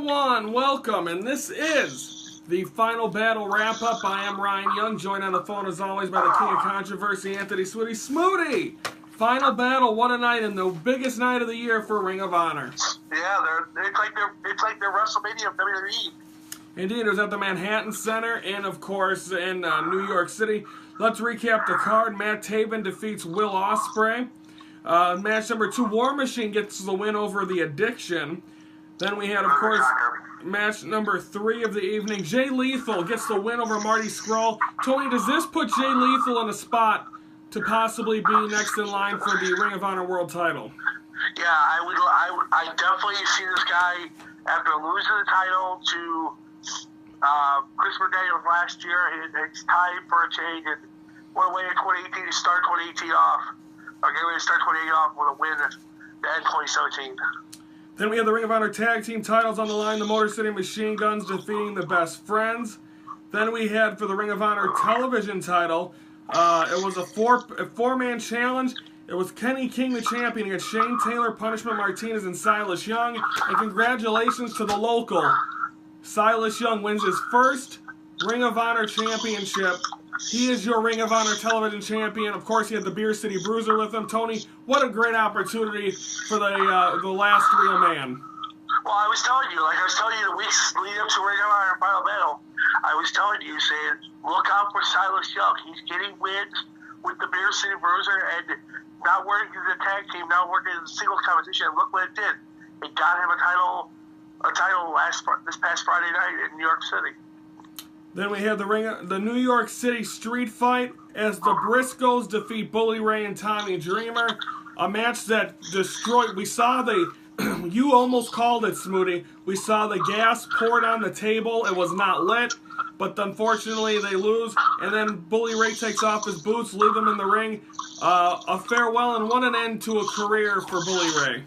101, welcome, and this is the final battle wrap-up. I am Ryan Young, joined on the phone as always by the king of controversy, Anthony Swooty. Smoody! Final battle, what a night, and the biggest night of the year for Ring of Honor. Yeah, it's like their WrestleMania of WWE. Indeed, it was at the Manhattan Center and, of course, in New York City. Let's recap the card. Matt Taven defeats Will Ospreay. Match number 2, War Machine gets the win over The Addiction. Then we had, of course, match number 3 of the evening. Jay Lethal gets the win over Marty Scurll. Tony, does this put Jay Lethal in a spot to possibly be next in line for the Ring of Honor World title? Yeah, I definitely see this guy after losing the title to Chris Daniels last year. It's time for a change, and what a way in 2018 to start 2018 off. Or get ready to start 2018 off with a win to end 2017. Then we have the Ring of Honor Tag Team titles on the line. The Motor City Machine Guns defeating the Best Friends. Then we had for the Ring of Honor Television title, it was a four-man challenge. It was Kenny King, the champion, against Shane Taylor, Punishment Martinez, and Silas Young. And congratulations to the local. Silas Young wins his first Ring of Honor championship. He is your Ring of Honor television champion. Of course, he had the Beer City Bruiser with him. Tony, what a great opportunity for the last real man. Well, I was telling you the weeks leading up to Ring of Honor Final Battle, I was telling you, saying, look out for Silas Young. He's getting wins with the Beer City Bruiser and not working as a tag team, not working as a singles competition. And look what it did. It got him a title this past Friday night in New York City. Then we had the New York City Street Fight as the Briscoes defeat Bully Ray and Tommy Dreamer. A match that destroyed. We saw you almost called it, Smoody. We saw the gas poured on the table. It was not lit, but unfortunately they lose. And then Bully Ray takes off his boots, leave him in the ring. A farewell and what an end to a career for Bully Ray.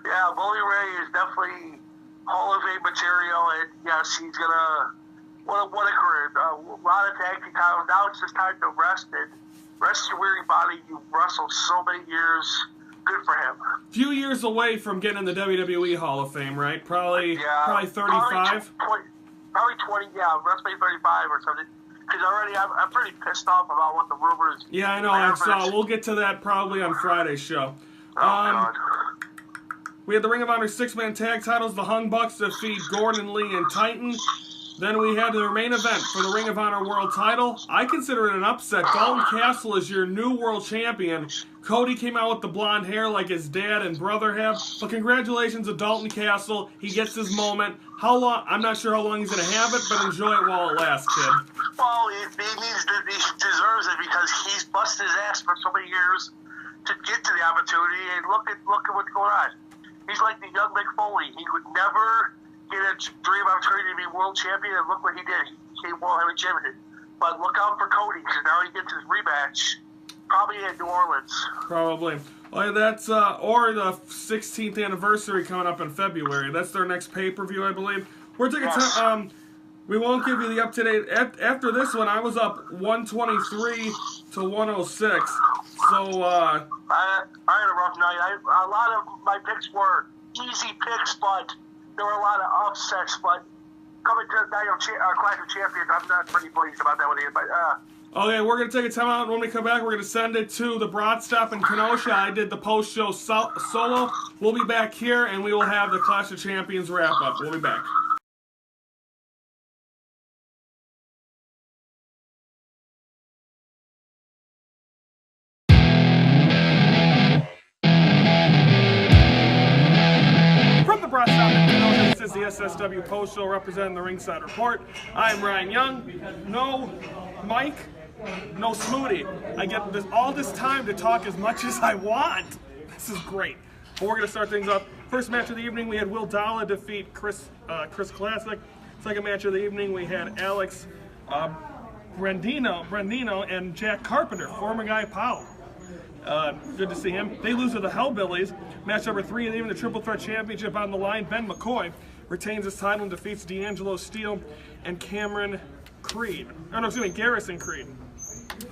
Yeah, Bully Ray is definitely Hall of Fame material, and yes, he's gonna. What a career. A lot of tag team titles. Now it's just time to rest your weary body. You've wrestled so many years. Good for him. Few years away from getting in the WWE Hall of Fame, right? Probably 35? Probably 20, yeah. WrestleMania 35 or something. Because already I'm pretty pissed off about what the rumors... Yeah, I know. I saw. We'll get to that probably on Friday's show. God. We had the Ring of Honor 6-man tag titles. The Hung Bucks defeat Gordon Lee and Titan. Then we had the main event for the Ring of Honor World title. I consider it an upset. Dalton Castle is your new world champion. Cody came out with the blonde hair like his dad and brother have. But congratulations to Dalton Castle. He gets his moment. How long? I'm not sure how long he's going to have it, but enjoy it while it lasts, kid. Well, he deserves it because he's busted his ass for so many years to get to the opportunity. And look at what's going on. He's like the young Mick Foley. He would never get a dream opportunity to be world champion, and look what he did. He became world heavyweight champion. But look out for Cody, because now he gets his rematch, probably in New Orleans. Probably. Well, that's or the 16th anniversary coming up in February. That's their next pay-per-view, I believe. We're taking time. We won't give you the up-to-date. After this one, I was up 123 to 106. So I had a rough night. A lot of my picks were easy picks, but there were a lot of upsets, but coming to Clash of Champions, I'm not pretty pleased about that one either. But okay, we're going to take a time out. When we come back, we're going to send it to the Broad Stop in Kenosha. I did the post-show solo. We'll be back here, and we will have the Clash of Champions wrap-up. We'll be back. This is the SSW Post Show representing the Ringside Report. I'm Ryan Young. No Mike, no Smoody. I get all this time to talk as much as I want. This is great. But we're going to start things up. First match of the evening, we had Will Dalla defeat Chris Classic. Second match of the evening, we had Alex Brandino and Jack Carpenter, former Guy Powell. Good to see him. They lose to the Hellbillies. Match number 3 of the evening, the Triple Threat Championship on the line. Ben McCoy retains his title and defeats D'Angelo Steele and Garrison Creed.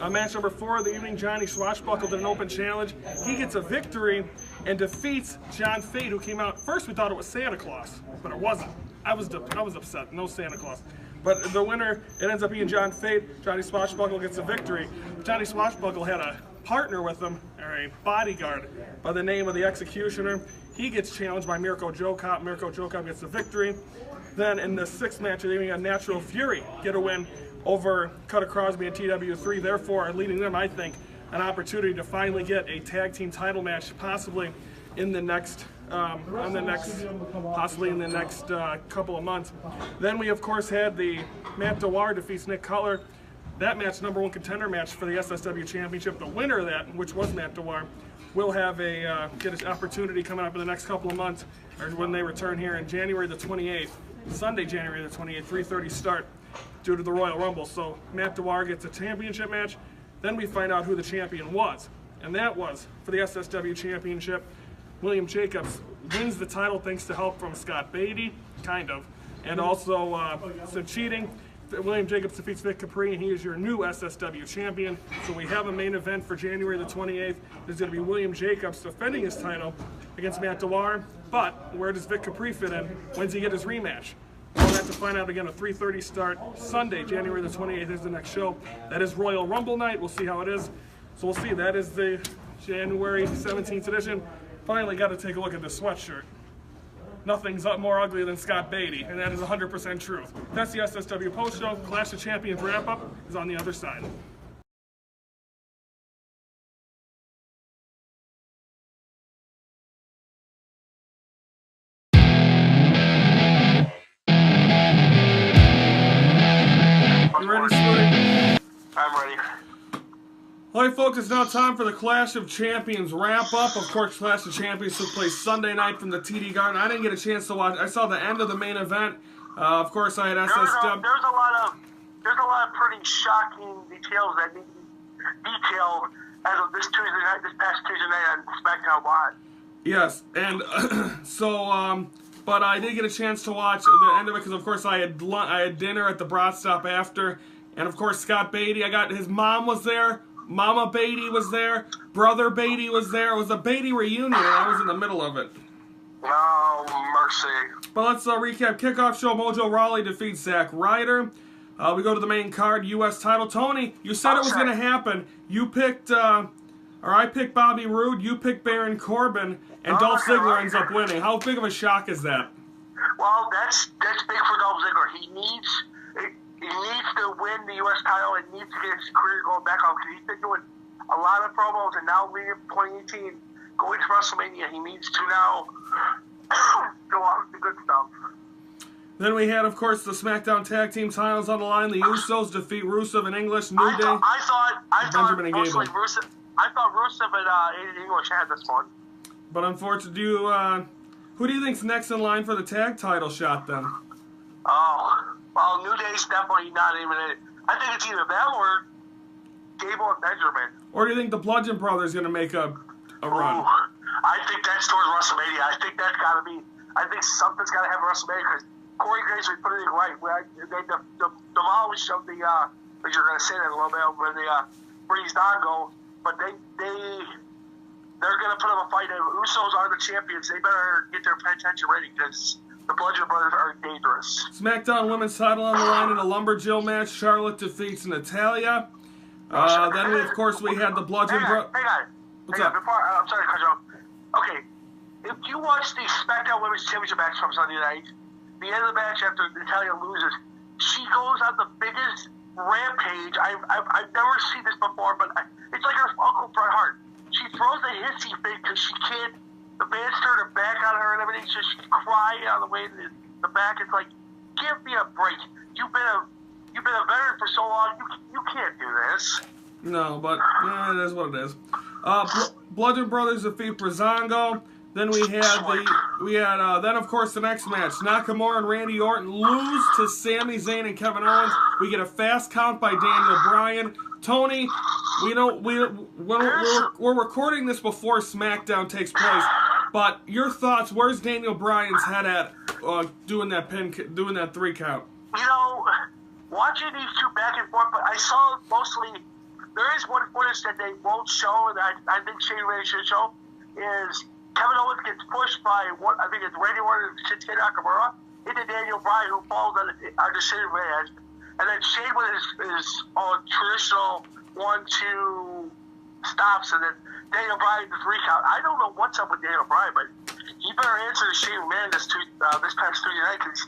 Match number 4 of the evening, Johnny Swashbuckle did an open challenge. He gets a victory and defeats John Fate, who came out. First we thought it was Santa Claus, but it wasn't. I was upset. No Santa Claus. But the winner, it ends up being John Fate. Johnny Swashbuckle gets the victory. Johnny Swashbuckle had a partner with him, or a bodyguard, by the name of the Executioner. He gets challenged by Mirko Joe Cop. Mirko Joe Cop gets the victory. Then in the sixth match, they got Natural Fury get a win over Cutter Crosby and TW3, therefore leading them, I think, an opportunity to finally get a tag team title match, possibly in the next couple of months. Then we of course had the Matt Dewar defeats Nick Cutler. That match, number one contender match for the SSW Championship. The winner of that, which was Matt Dewar, will have get an opportunity coming up in the next couple of months, or when they return here in January the 28th, Sunday, January the 28th, 3:30 start, due to the Royal Rumble. So Matt Dewar gets a championship match. Then we find out who the champion was, and that was for the SSW Championship. William Jacobs wins the title thanks to help from Scott Beatty, kind of, and also some cheating. William Jacobs defeats Vic Capri, and he is your new SSW champion. So we have a main event for January the 28th. There's going to be William Jacobs defending his title against Matt Dewar. But where does Vic Capri fit in? When's he get his rematch? We'll have to find out again. A 3:30 start Sunday, January the 28th is the next show. That is Royal Rumble night. We'll see how it is. So we'll see. That is the January 17th edition. Finally got to take a look at this sweatshirt. Nothing's more ugly than Scott Beatty, and that is 100% truth. That's the SSW post show. Clash of Champions wrap up is on the other side. You ready, Smitty? I'm ready. All right, folks, it's now time for the Clash of Champions wrap-up. Of course, Clash of Champions took place Sunday night from the TD Garden. I didn't get a chance to watch. I saw the end of the main event. Of course, I had SSW. There's a lot of pretty shocking details that need detailed as of this past Tuesday night on SmackDown Live. Yes, and but I did get a chance to watch the end of it because, of course, I had dinner at the Brat Stop after, and of course, Scott Beatty. His mom was there. Mama Beatty was there. Brother Beatty was there. It was a Beatty reunion, and I was in the middle of it. Oh, mercy. But let's recap. Kickoff show, Mojo Rawley defeats Zack Ryder. We go to the main card, U.S. title. Tony, you said it was going to happen. You picked, or I picked Bobby Roode. You picked Baron Corbin, and Dolph Ziggler ends up winning. How big of a shock is that? Well, that's big for Dolph Ziggler. He needs to win the U.S. title and needs to get his career going back on because he's been doing a lot of promos, and now leading 2018, going to WrestleMania, he needs to now go on with the good stuff. Then we had, of course, the SmackDown Tag Team titles on the line. The Usos defeat Rusev and English. New Day. I thought Benjamin and Gable. Rusev and Aiden English had this one. But unfortunately, who do you think's next in line for the tag title shot then? Oh, well, New Day's definitely not even in it. I think it's either them or Gable and Benjamin. Or do you think the Bludgeon Brothers going to make a run? Ooh, I think that's towards WrestleMania. I think that's got to be. I think something's got to happen at WrestleMania because Corey Graves would put it right. The demolish of the, which you're going to say that a little bit, where the Breeze Dongo, but they're going to put up a fight. The Usos are the champions. They better get their attention ready because the Bludgeon Brothers are dangerous. SmackDown Women's title on the line in a Lumberjill match. Charlotte defeats Natalya. Then we, of course, we had the Bludgeon Brothers. Hang on. What's up? I'm sorry to cut you off. Okay, if you watch the SmackDown Women's Championship match from Sunday night, the end of the match after Natalya loses, she goes on the biggest rampage. I've never seen this before, but it's like her Uncle Bret Hart. She throws a hissy fit because she can't. The fans turn her back on her and everything, so she's crying on the way to the back. It's like, give me a break. You've been a veteran for so long. You can't do this. No, but it is what it is. Bludgeon Brothers defeat Breezango. Then we had then of course the next match, Nakamura and Randy Orton lose to Sami Zayn and Kevin Owens. We get a fast count by Daniel Bryan. Tony, we're recording this before SmackDown takes place, but your thoughts? Where's Daniel Bryan's head at doing that 3 count? You know, watching these two back and forth, but I saw mostly. There is one footage that they won't show that I think Shane Ray should show is Kevin Owens gets pushed by I think it's Randy Orton and Shinsuke Nakamura, into Daniel Bryan, who falls on a decision match. And then Shane with his traditional 1-2 stops, and then Daniel Bryan the 3 count. I don't know what's up with Daniel Bryan, but he better answer to Shane McMahon this past Tuesday night, because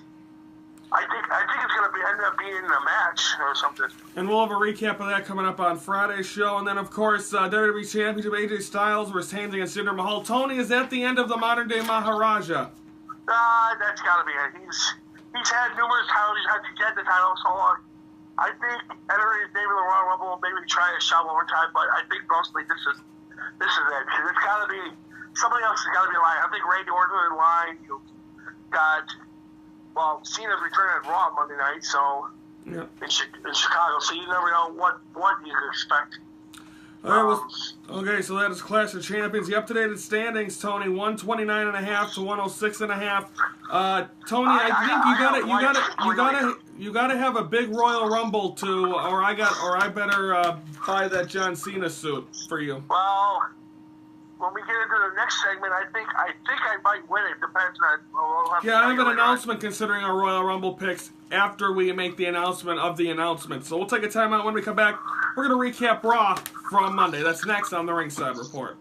I think it's going to end up being a match or something. And we'll have a recap of that coming up on Friday's show. And then, of course, WWE Championship AJ Styles retains against Jinder Mahal. Tony, is that the end of the modern-day Maharaja? That's got to be it. He's had numerous titles. He's had to get the title so long. I think entering his name in the Royal Rumble, maybe try a shot one more time, but I think mostly this is it. Because it's got to be, somebody else has got to be in line. I think Randy Orton in line. You've got, Cena's returning at Raw Monday night, so in Chicago, so you never know what you can expect. Okay, so that is Clash of Champions. The up-to-date standings, Tony, 129.5 to 106.5. Tony, I think you gotta have a big Royal Rumble or I better buy that John Cena suit for you. Well, when we get into the next segment, I think I might win it. Depends on. I have an announcement considering our Royal Rumble picks after we make the announcement of the announcement. So we'll take a timeout. When we come back, we're going to recap Raw from Monday. That's next on the Ringside Report.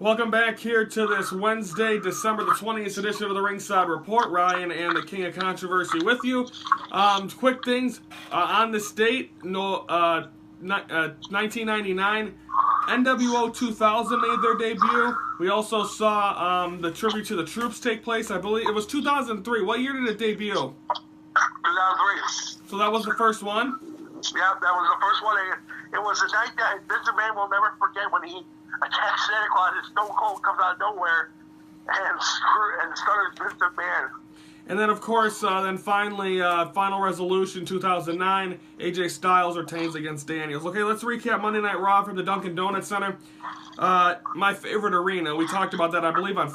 Welcome back here to this Wednesday, December the 20th edition of the Ringside Report. Ryan and the King of Controversy with you. Quick things on this date. 1999, NWO 2000 made their debut. We also saw the Tribute to the Troops take place. I believe it was 2003. What year did it debut? 2003. So that was the first one? Yeah, that was the first one. It was a night that Vince McMahon will never forget when he attacks Santa Claus and Stone Cold comes out of nowhere and started Vince McMahon. And then, of course, finally, Final Resolution 2009, AJ Styles retains against Daniels. Okay, let's recap Monday Night Raw from the Dunkin' Donuts Center. My favorite arena. We talked about that, I believe, on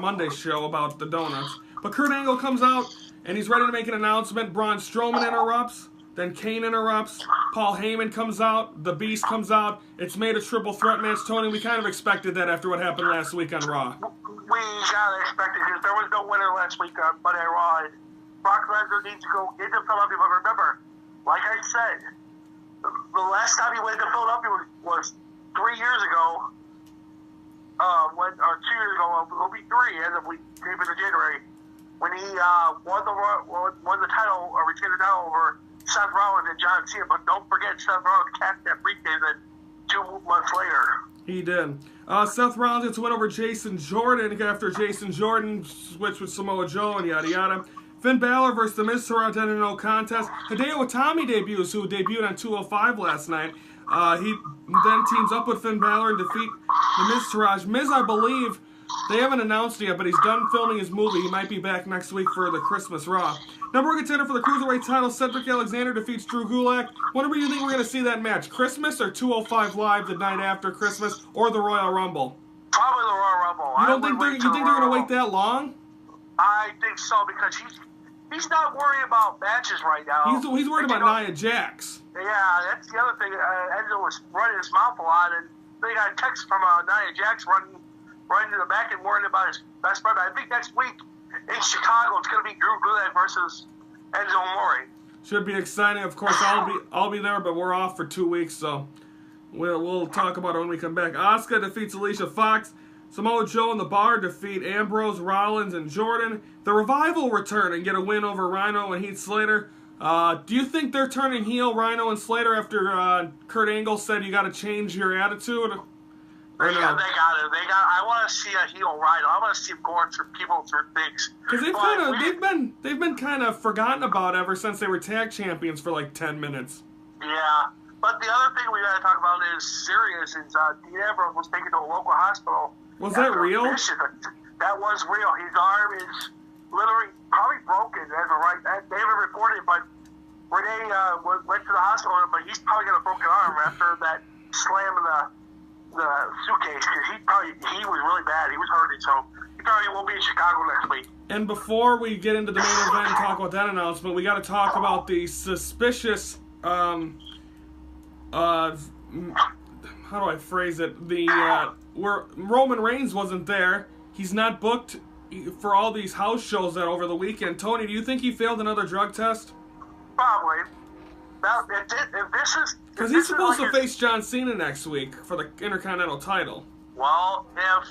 Monday's show about the donuts. But Kurt Angle comes out, and he's ready to make an announcement. Braun Strowman interrupts. Then Kane interrupts. Paul Heyman comes out. The Beast comes out. It's made a triple threat match. Tony, we kind of expected that after what happened last week on Raw. We gotta expect it because there was no winner last week on Monday Night Raw. Brock Lesnar needs to go into Philadelphia. But remember, like I said, the last time he went to Philadelphia was 3 years ago. 2 years ago, it'll be 3 as of we came into January, when he won the title or retained the title over Seth Rollins and John Cena. But don't forget, Seth Rollins cashed that briefcase in 2 months later. He did. Seth Rollins gets a win over Jason Jordan after Jason Jordan switched with Samoa Joe and yada yada. Finn Balor versus The Miz Taraj in a no contest. Hideo Itami debuts, who debuted on 205 last night. He then teams up with Finn Balor and defeat The Miz Taraj. Miz, I believe, they haven't announced it yet, but he's done filming his movie. He might be back next week for the Christmas Raw. Number 1 contender for the Cruiserweight title, Cedric Alexander defeats Drew Gulak. Whenever you think we're going to see that match, Christmas or 205 Live the night after Christmas, or the Royal Rumble? Probably the Royal Rumble. You think they're going to wait that long? I think so, because he's not worried about matches right now. He's worried about Nia Jax. Yeah, that's the other thing. Enzo was running his mouth a lot, and they got a text from Nia Jax running to the back and worrying about his best friend. I think next week in Chicago, it's going to be Drew Gulak versus Enzo Amore. Should be exciting. Of course, I'll be there, but we're off for 2 weeks, so we'll talk about it when we come back. Asuka defeats Alicia Fox. Samoa Joe and the Bar defeat Ambrose, Rollins, and Jordan. The Revival return and get a win over Rhino and Heath Slater. Do you think they're turning heel, Rhino and Slater, after Kurt Angle said you got to change your attitude? Yeah, they got it. I want to see a heel Rhino. I want to see him going through people through things. Because they've been kind of forgotten about ever since they were tag champions for like 10 minutes. Yeah, but the other thing we got to talk about is serious. Dean Ambrose was taken to a local hospital. Was that real? That was real. His arm is literally probably broken as of right. They haven't reported, but Renee went to the hospital, but he's probably got a broken arm after that slam in the suitcase, because he was really bad. He was hurting, so he probably won't be in Chicago next week. And before we get into the main event and talk about that announcement, we got to talk about the suspicious how do I phrase it? Where Roman Reigns wasn't there. He's not booked for all these house shows that over the weekend. Tony, do you think he failed another drug test? Probably. Now, if this is... Because he's supposed to face John Cena next week for the Intercontinental title. Well, if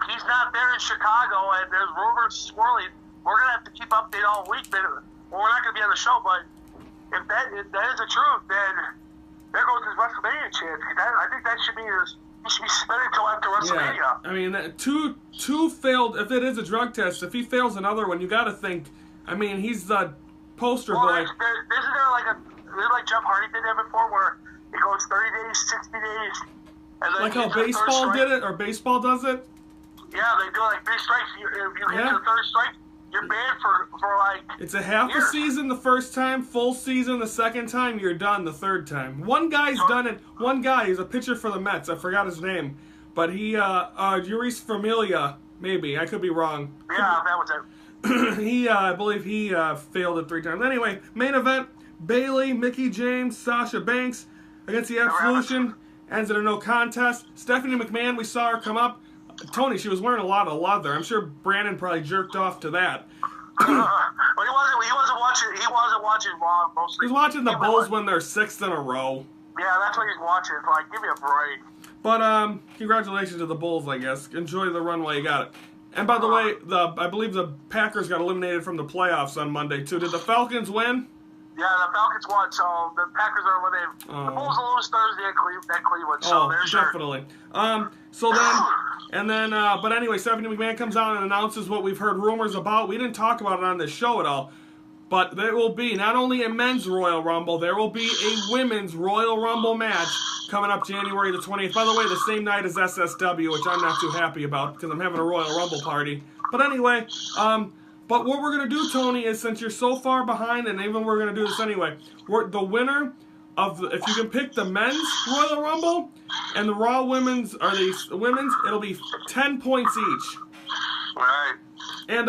he's not there in Chicago and there's rumors swirling, we're going to have to keep update all week. We're not going to be on the show, but if that is the truth, then there goes his WrestleMania chance. I think that should be he should be suspended until after WrestleMania. Yeah, I mean, two failed. If it is a drug test, if he fails another one, you got to think. I mean, he's the poster boy. Isn't there like Jeff Hardy did that before, where it goes 30 days, 60 days, and then like how baseball did it, or baseball does it? Yeah, they do like 3 strikes. If you hit the third strike, you're banned for like. It's a half a season the first time, full season the second time, you're done the third time. One guy's done it. One guy, he's a pitcher for the Mets. I forgot his name, but he, Luis Familia, maybe I could be wrong. Yeah, that was it. I believe he failed it 3 times. Anyway, main event: Bayley, Mickie James, Sasha Banks against the Absolution. Ends in a no contest. Stephanie McMahon, we saw her come up. Tony, she was wearing a lot of leather. I'm sure Brandon probably jerked off to that. Well, he wasn't watching Raw mostly. He's watching the Bulls win their 6th in a row. Yeah, that's what he's watching. It's like, give me a break. But congratulations to the Bulls, I guess. Enjoy the run while you got it. And by the way, I believe the Packers got eliminated from the playoffs on Monday too. Did the Falcons win? Yeah, the Falcons won, so the Packers are eliminated. The Bulls will lose Thursday at Cleveland, so there's definitely. But anyway, Stephanie McMahon comes out and announces what we've heard rumors about. We didn't talk about it on this show at all, but there will be not only a men's Royal Rumble, there will be a women's Royal Rumble match coming up January the 20th. By the way, the same night as SSW, which I'm not too happy about because I'm having a Royal Rumble party. But anyway, but what we're going to do, Tony, is since you're so far behind, and even we're going to do this anyway, the winner of if you can pick the men's Royal Rumble and the Raw women's, or the women's, it'll be 10 points each. Right. And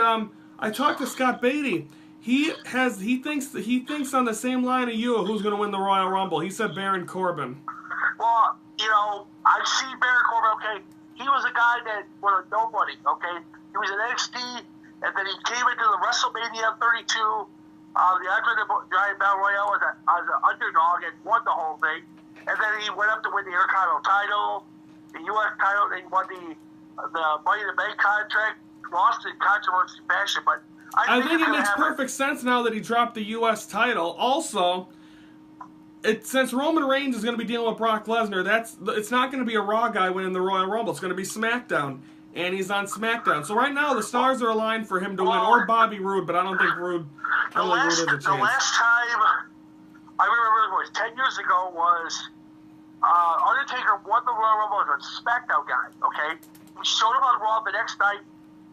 I talked to Scott Beatty. He thinks on the same line of you of who's going to win the Royal Rumble. He said Baron Corbin. Well, I've seen Baron Corbin. Okay, he was a guy that was a nobody. Okay, he was an NXT. And then he came into the WrestleMania 32, the Andre the Giant Battle Royale as an underdog and won the whole thing. And then he went up to win the Intercontinental title, the U.S. title, then he won the Money in the Bank contract, lost in controversy fashion. But I think it makes perfect sense now that he dropped the U.S. title. Also, since Roman Reigns is going to be dealing with Brock Lesnar, it's not going to be a Raw guy winning the Royal Rumble. It's going to be SmackDown. And he's on SmackDown. So right now, the stars are aligned for him to win, or Bobby Roode, but I don't think Roode has a chance. The last time I remember it was 10 years ago was Undertaker won the Royal Rumble as a SmackDown guy, okay? He showed him on Raw the next night,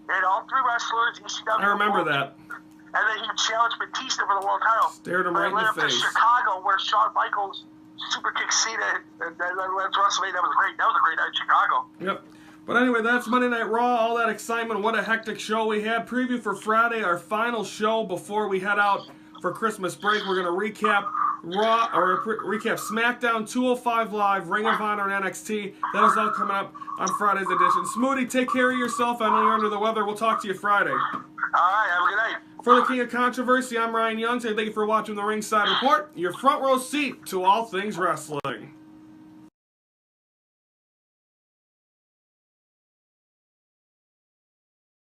and all 3 wrestlers, ECW. I remember that. And then he challenged Batista for the world title. Stared him right in the face. To Chicago, where Shawn Michaels super kicked Cena, and then went to WrestleMania. That was great. That was a great night in Chicago. Yep. But anyway, that's Monday Night Raw, all that excitement, what a hectic show we had. Preview for Friday, our final show before we head out for Christmas break. We're going to recap Raw, or recap SmackDown, 205 Live, Ring of Honor, and NXT. That is all coming up on Friday's edition. Smoothie, take care of yourself. I know you're under the weather. We'll talk to you Friday. All right, have a good night. For the King of Controversy, I'm Ryan Young, saying thank you for watching the Ringside Report, your front row seat to all things wrestling.